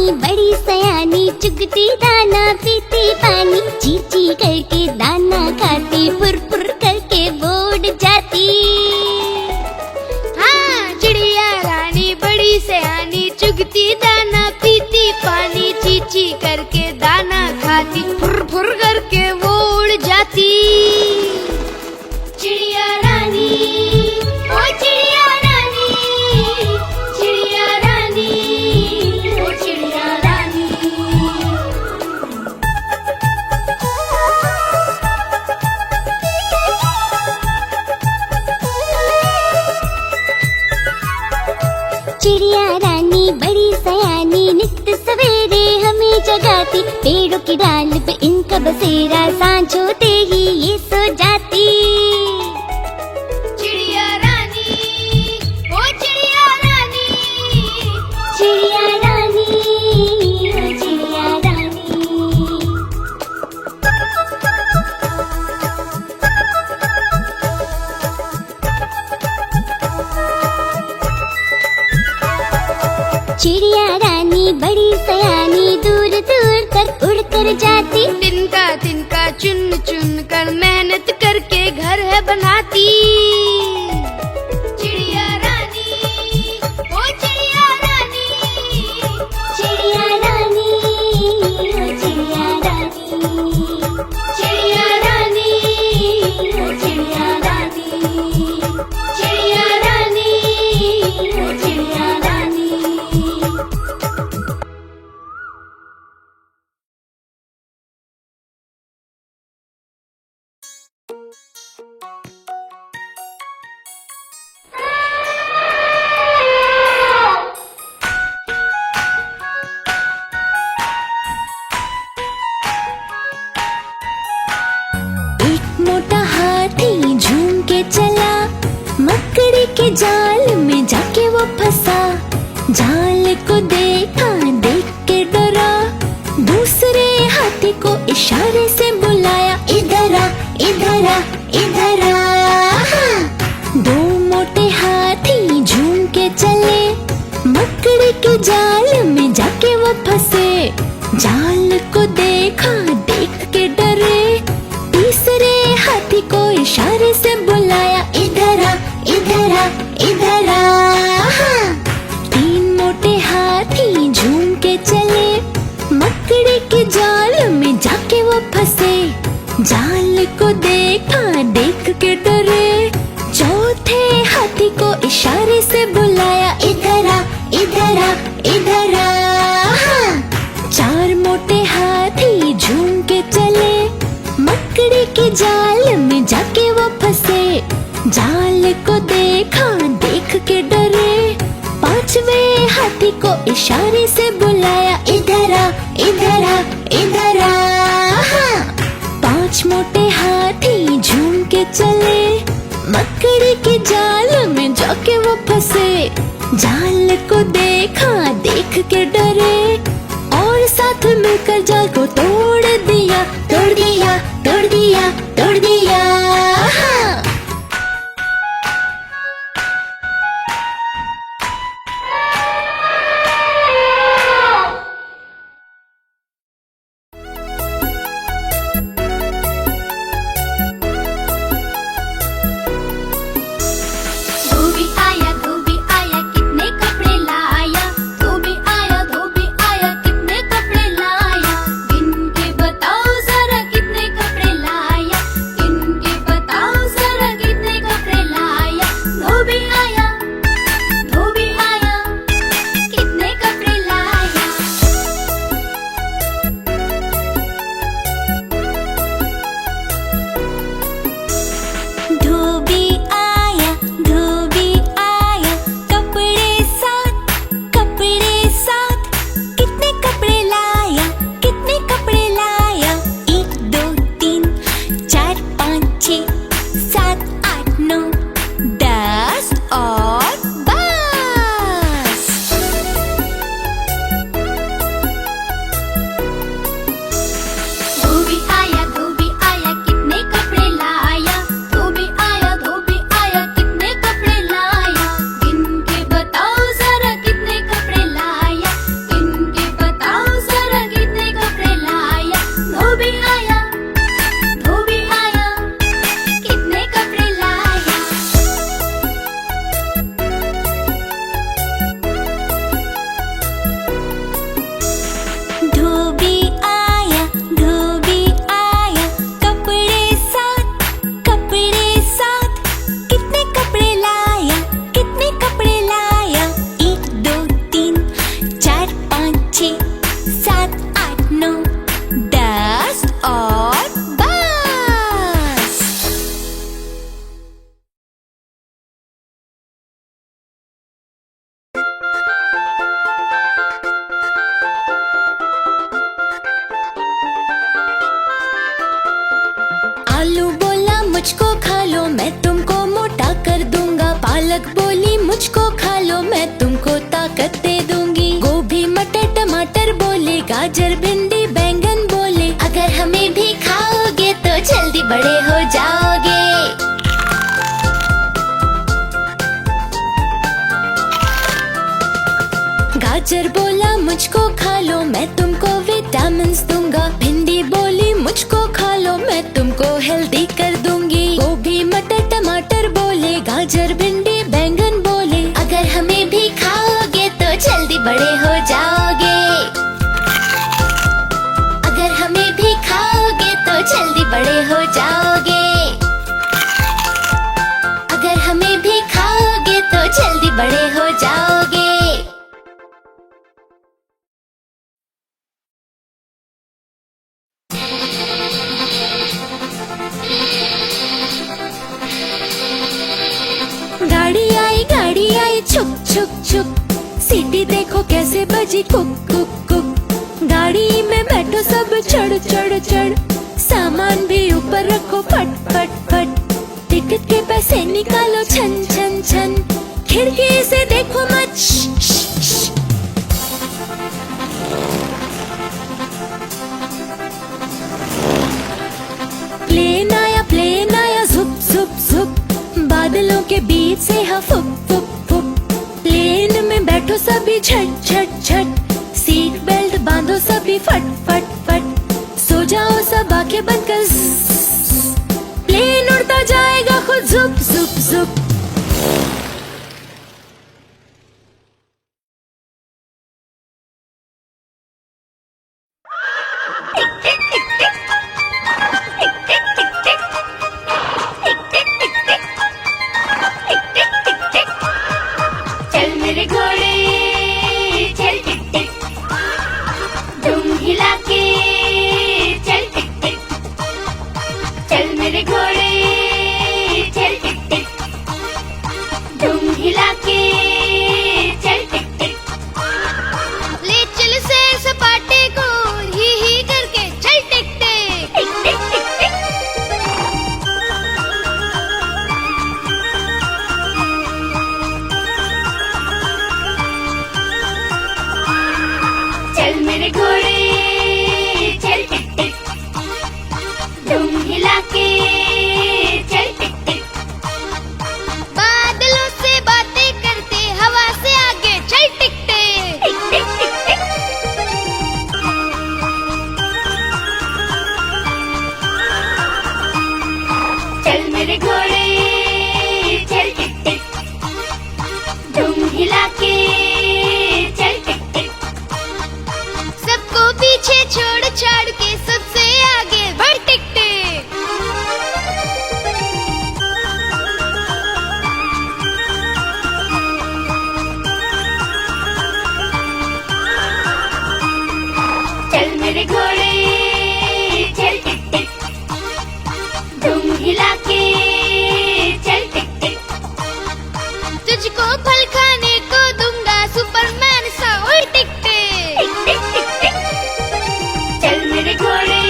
रानी बड़ी सयानी, चुगती दाना पीती पानी, ची ची करके दाना खाती, फुर फुर करके बोर्ड जाती। हाँ, चिड़िया रानी बड़ी सयानी, चुगती दाना पीती पानी, ची ची करके दाना खाती, फुर फुर करके वो उड़ जाती। चिड़िया रानी, ओ चिड़िया रानी, चिड़िया रानी, ओ चिड़िया रानी। चिड़िया रानी बड़ी सयानी, नित्य सवेरे हमें जगाती, पेड़ों की डाल पे इनका बसेरा, सांझ होते ही ये सो जाती। चिड़िया रानी, ओ चिड़िया रानी, चिड़िया रानी, ओ चिड़िया रानी। चिड़िया रानी बड़ी सयानी, दूर दूर तक उड़ कर जाती, तिनका तिनका चुन चुन कर मेहनत करके घर है बनाती। चिड़िया रानी, ओ चिड़िया रानी, चिड़िया रानी, ओ चिड़िया रानी, चिड़िया रानी, ओ चिड़िया रानी, चिड़िया रानी, ओ चिड़िया रानी। एक मोटा हाथी झूम के चला, मकड़ी के जाल में जाके वो फंसा, जाल को देखा देख के डरा, दूसरे हाथी को इशारे से बुलाया, इधर आ इधर आ इधर आ। दो मोटे हाथी झूम के चले, मकड़ी के जाल में जाके वो फंसे, जाल को देखा देख के डरे, तीसरे हाथी को इशारे से बुलाया, इधर आ इधर आ इधर आ। तीन मोटे हाथी झूम के चले, मकड़ी के जाल में जाके वो फंसे, जाल को देखा देख के डरे, चौथे हाथी को इशारे से बुलाया, इधर आ इधर आ इधर आ। चार मोटे हाथी झूम के चले, मकड़ी के जाल में जाके वो फंसे, जाल को देखा देख के डरे, पांचवे हाथी को इशारे से बुलाया, इधर आ इधर आ इधर आ। पांच मोटे हाथी झूम के चले, मकड़ी के जाल में जाके वो फंसे, जाल को देखा देख के डरे, और साथ मिलकर जाल को तोड़ दिया तोड़ दिया तोड़ दिया तोड़ दिया। धोबी आया कितने कपड़े लाया, धोबी आया कितने कपड़े लाया, गिन के बताओ जरा कितने कपड़े लाया, गाजर बोला मुझको खा लो, मैं तुमको विटामिन्स दूंगा। भिंडी बोली मुझको खा लो, मैं तुमको हेल्दी कर दूंगी। गोभी मटर टमाटर बोले, गाजर भिंडी बैंगन बोले, अगर हमें भी खाओगे तो जल्दी बड़े हो जाओगे। अगर हमें भी खाओगे तो जल्दी बड़े हो जाओगे। अगर हमें भी खाओगे तो जल्दी बड़े हो जाओगे। गाड़ी आई छुक छुक छुक, सीटी देखो कैसे बजी कुक कुक कुक। गाड़ी में बैठो सब चढ़ चढ़ चढ़, सामान भी ऊपर रखो फट फट फट। टिकट के पैसे निकालो छन छन छन, खिड़की से देखो मत श, श, श। प्लेन आया झुप झुप झुप, बादलों के बीच से फुक फुक फुक। प्लेन में बैठो सभी झट झट झट, सीट बेल्ट बांधो सभी फट फट फट। सो जाओ सब आंखें बंद कर, प्लेन उड़ता जाएगा खुद झुप झुप झुप। चल मेरे घोड़े चल टिक टिक, दुम हिला के चल टिक टिक। चल मेरे घोड़े चल टिक टिक, दुम हिला के चल टिक टिक। ले चल सैर सपाटे को ही करके चल टिक टिक। टिक टिक टिक टिक। चल मेरे घोड़े चल टिक टिक, दुम हिला के चल टिक टिक। बादलों से बातें करते हवा से आगे चल टिक टिक। टिक टिक टिक टिक। चल मेरे घोड़े चल टिक टिक, दुम हिला के चल टिक टिक। सबको पीछे छोड़ छाड़ के सबसे आगे बढ़ टिक टिक। चल मेरे घोड़े चल टिक टिक, दुम हिला के चल टिक टिक। तुझको फल खाने को दूंगा सुपरमैन सा उड़ टिक टिक। टिक टिक टिक टिक। चल मेरे घोड़े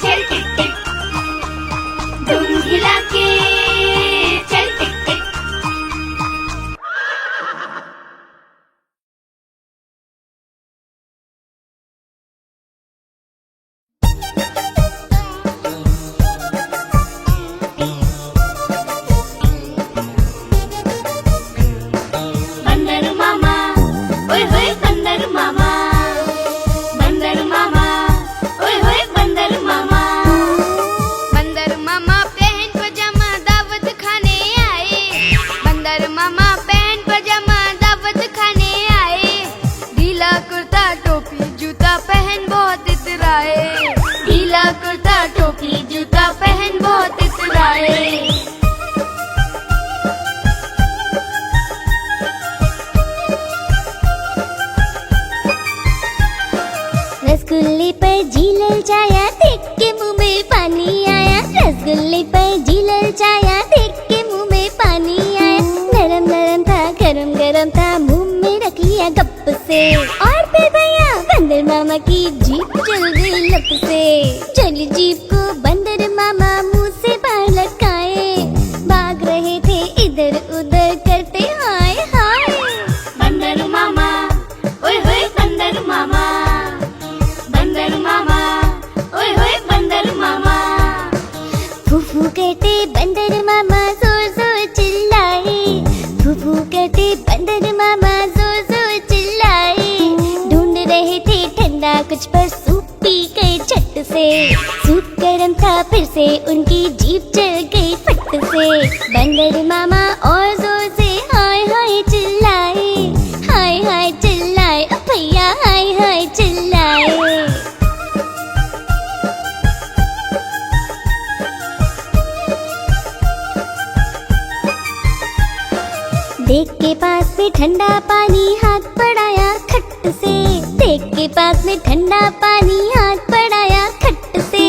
चल टिक टिक, दुम हिला के चल टिक टिक। बंदर मामा ओए होए बंदर मामा, बंदर मामा ओए होए बंदर मामा। बंदर मामा पहन पजामा दावत खाने आए। बंदर मामा पहन पजामा दावत खाने आए। ढीला कुर्ता टोपी जूता पहन बहुत इतराए। ढीला कुर्ता टोपी जूता पहन बहुत इतराए। रसगुल्ले पर जी ललचाया, देख के मुंह में पानी आया। रसगुल्ले पर जी ललचाया, देख के मुंह में पानी आया। नरम नरम था गरम गरम था, मुंह में रख लिया गप से। और फिर भैया बंदर मामा की जीप चल गई लप से। चली जीप को बंदर मामा मुंह से बाहर लटकाए। भाग रहे थे इधर उधर करते हाय हाय। बंदर मामा ओए होए बंदर मामा, बंदर मामा ओए होए बंदर मामा। फूफू कहते बंदर मामा जोर जोर चिल्लाए। फूफू कहते बंदर मामा जोर जोर चिल्लाए। सूप गरम था फिर से उनकी जीभ जल गई फट से। बंदर मामा और जोर से हाय हाय चिल्लाए, हाय हाय चिल्लाए, ओ भैया हाय हाय चिल्लाए। देख के पास में ठंडा पानी हाथ बढ़ाया खट से। देख के पास में ठंडा पानी हाथ बढ़ाया खट से।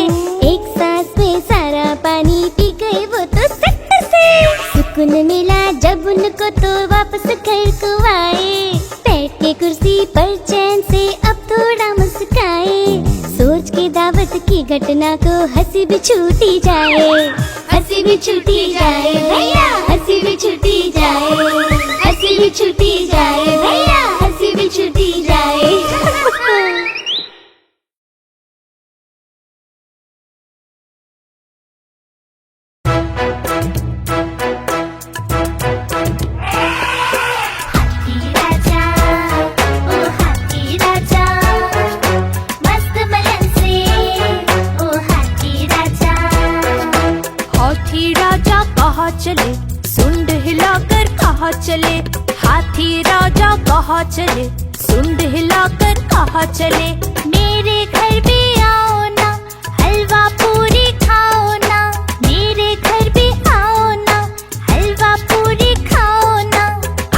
एक सांस में सारा पानी पी गए वो तो सट से। सुकून मिला जब उनको तो वापस घर को आए। बैठ के कुर्सी पर चैन से अब थोड़ा मुस्काए। सोच के दावत की घटना को हंसी भी छूटी जाए, हंसी भी छूटी जाए भैया, हंसी भी छूटी जाए, हंसी भी छूटी जाए भैया, हंसी भी छूटी जाए। चले सुंड हिलाकर कहाँ चले, हाथी राजा कहाँ चले सुंड हिलाकर कहाँ चले। मेरे घर भी आओ ना, हलवा पूरी खाओ ना, मेरे घर भी आओ ना, हलवा पूरी खाओ ना।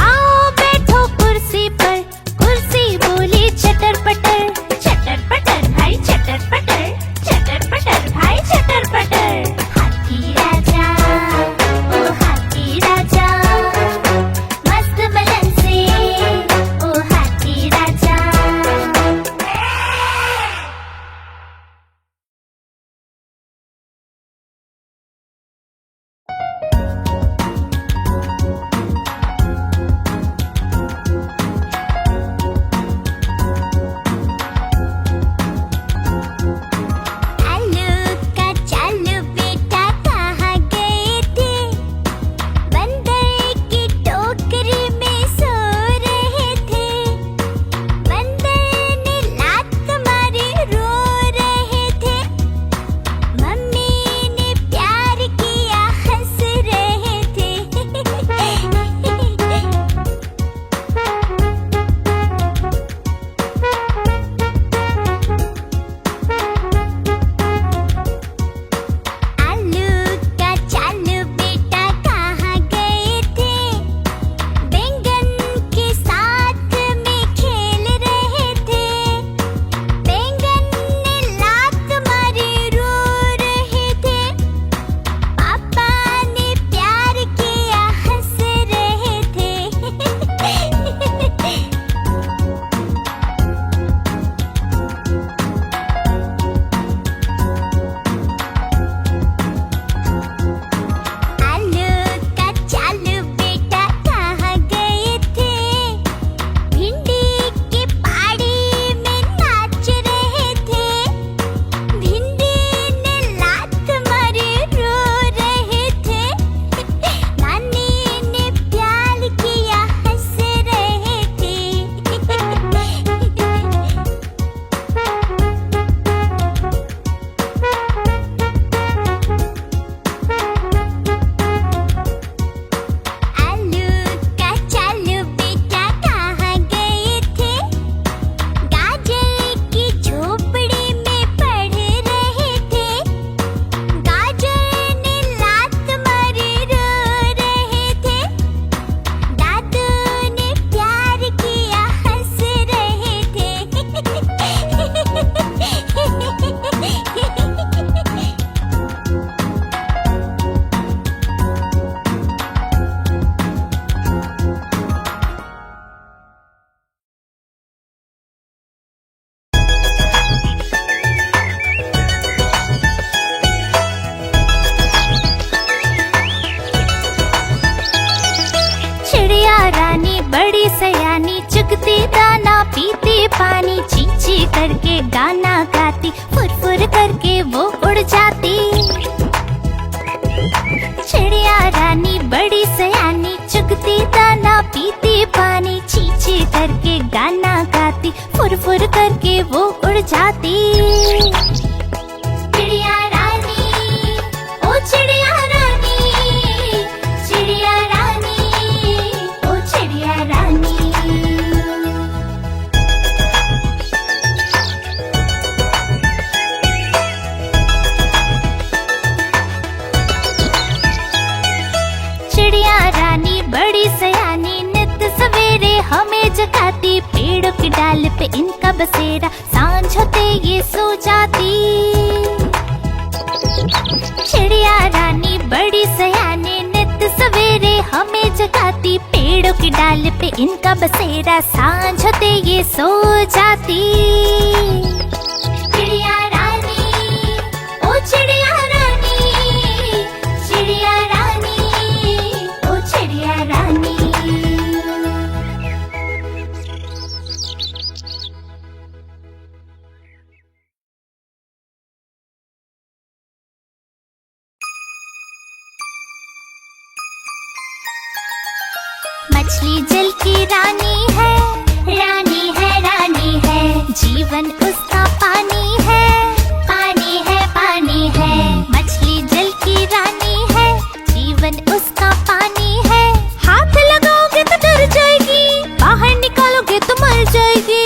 आओ बैठो कुर्सी पर, कुर्सी बोली चटर पटर, चटर पटर भाई चटर पटर, चटर पटर भाई चटर पटर। हाथी राजा मस्त बलन से ओ हाथी राजा। बड़ी सयानी चुगती दाना पीती पानी, ची ची करके गाना गाती, फुर फुर करके वो उड़ जाती। चिड़िया रानी बड़ी सयानी चुगती दाना पीती पानी, ची ची करके गाना गाती, फुर फुर करके वो उड़ जाती। जगाती, पेड़ों की डाल पे इनका बसेरा, सांझ होते ये सो जाती। चिड़िया रानी बड़ी सयानी, नित सवेरे हमें जगाती, पेड़ों की डाल पे इनका बसेरा, सांझ होते ये सो जाती। चिड़िया रानी, ओ चिड़िया रानी, चिड़िया रानी, ओ चिड़िया रानी। मछली जल की रानी है, रानी है, रानी है, जीवन उसका पानी है, पानी है, पानी है। मछली जल की रानी है, जीवन उसका पानी है। हाथ लगाओगे तो डर जाएगी, बाहर निकालोगे तो मर जाएगी,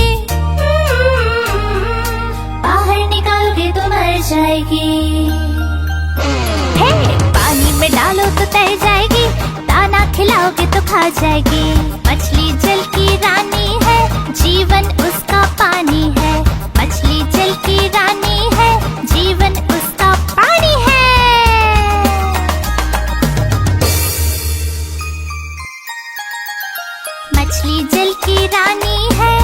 बाहर निकालोगे तो मर जाएगी। हे, पानी में डालो तो तैर जाएगी, दाना खिलाओगे तो खा जाएगी। मछली जल की रानी है, जीवन उसका पानी है। मछली जल की रानी है, जीवन उसका पानी है। मछली जल की रानी है,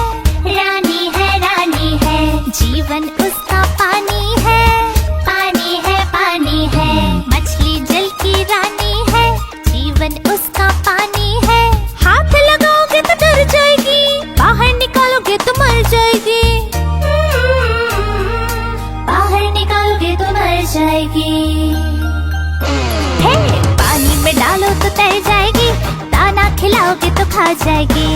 रानी है, रानी है, जीवन उसका पानी है, पानी है, पानी है। मछली जल की रानी है, जीवन उसका पानी है। हाथ लगाओगे तो डर जाएगी, बाहर निकालोगे तो मर जाएगी, बाहर निकालोगे तो मर जाएगी। हे, पानी में डालो तो तैर जाएगी, दाना खिलाओगे तो खा जाएगी।